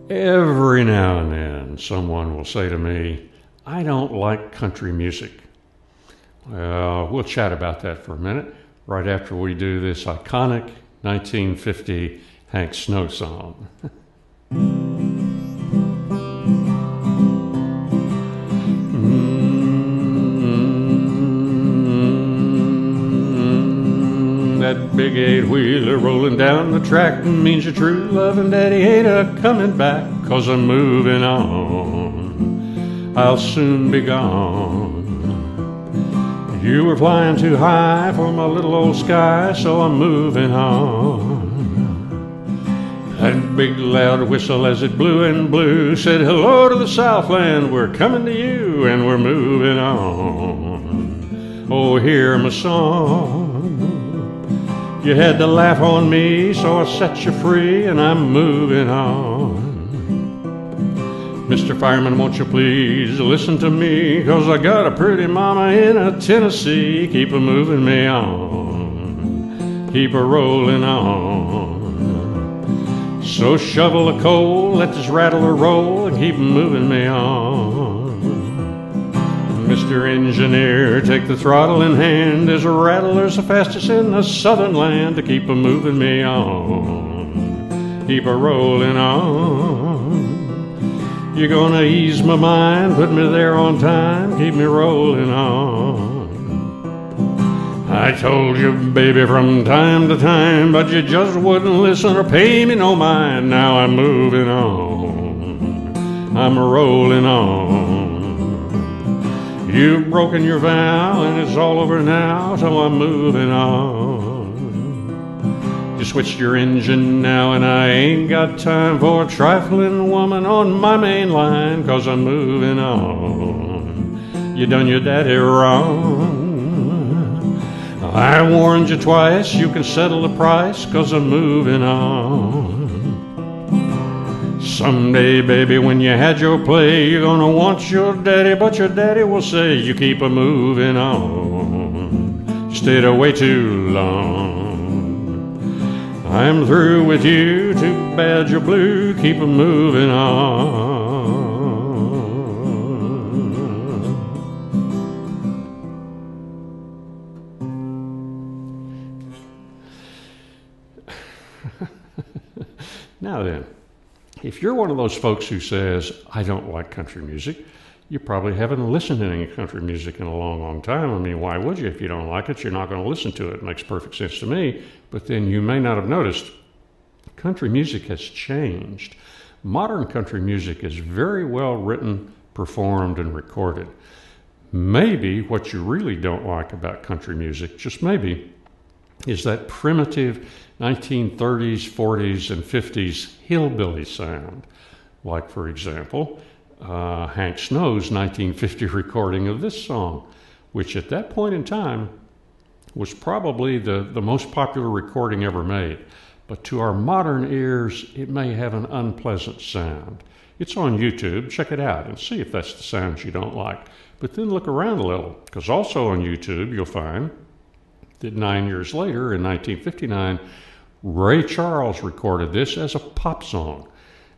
Every now and then, someone will say to me, I don't like country music. Well, we'll chat about that for a minute, right after we do this iconic 1950 Hank Snow song. That big eight-wheeler rolling down the track means your true love and daddy ain't a-coming back, 'cause I'm moving on, I'll soon be gone. You were flying too high for my little old sky, so I'm moving on. That big loud whistle as it blew and blew said hello to the Southland, we're coming to you and we're moving on. Oh, hear my song. You had to laugh on me, so I set you free, and I'm moving on. Mr. Fireman, won't you please listen to me, 'cause I got a pretty mama in a Tennessee. Keep a moving me on, keep a rolling on. So shovel the coal, let this rattler roll, and keep moving me on. Mr. Engineer, take the throttle in hand, as a rattler's the fastest in the southern land. To keep a moving me on, keep a rolling on. You're gonna ease my mind, put me there on time, keep me rolling on. I told you, baby, from time to time, but you just wouldn't listen or pay me no mind. Now I'm moving on, I'm rolling on. You've broken your vow and it's all over now, so I'm moving on. You switched your engine now and I ain't got time for a trifling woman on my main line, 'cause I'm moving on. You done your daddy wrong. I warned you twice, you can settle the price, 'cause I'm moving on. Someday, baby, when you had your play, you're gonna want your daddy, but your daddy will say you keep a moving on. You stayed away too long. I'm through with you, too bad you're blue, keep a moving on. Now then, if you're one of those folks who says, I don't like country music, you probably haven't listened to any country music in a long, long time. I mean, why would you? If you don't like it, you're not going to listen to it. It makes perfect sense to me. But then you may not have noticed, country music has changed. Modern country music is very well written, performed, and recorded. Maybe what you really don't like about country music, just maybe, is that primitive 1930s, 40s, and 50s hillbilly sound. Like, for example, Hank Snow's 1950 recording of this song, which at that point in time was probably the most popular recording ever made. But to our modern ears, it may have an unpleasant sound. It's on YouTube. Check it out and see if that's the sound you don't like. But then look around a little, because also on YouTube you'll find that 9 years later, in 1959, Ray Charles recorded this as a pop song.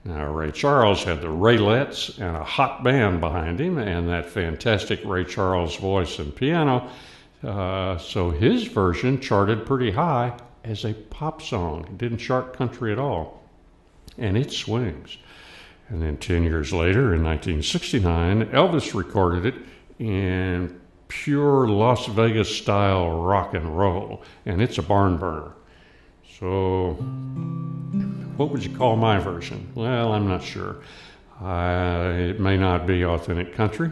Now, Ray Charles had the Raylettes and a hot band behind him, and that fantastic Ray Charles voice and piano. So his version charted pretty high as a pop song. It didn't chart country at all. And it swings. And then 10 years later, in 1969, Elvis recorded it in pure Las Vegas style rock and roll, and it's a barn burner. So what would you call my version? Well, I'm not sure. It may not be authentic country,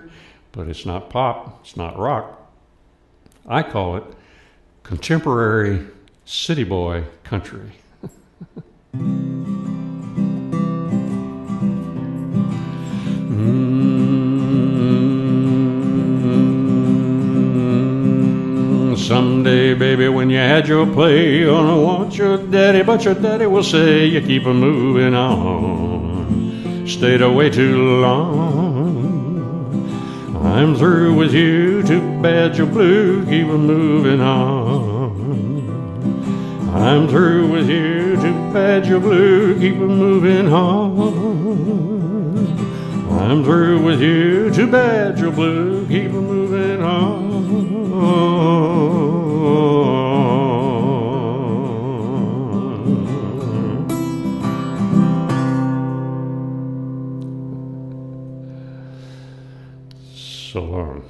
but it's not pop, it's not rock. I call it contemporary city boy country. Someday, baby, when you had your play, you're gonna want your daddy, but your daddy will say you keep a moving on. Stayed away too long. I'm through with you, too bad you're blue, keep a moving on. I'm through with you, too bad you're blue, keep on moving on. I'm through with you, too bad you're blue, keep on moving on. So long.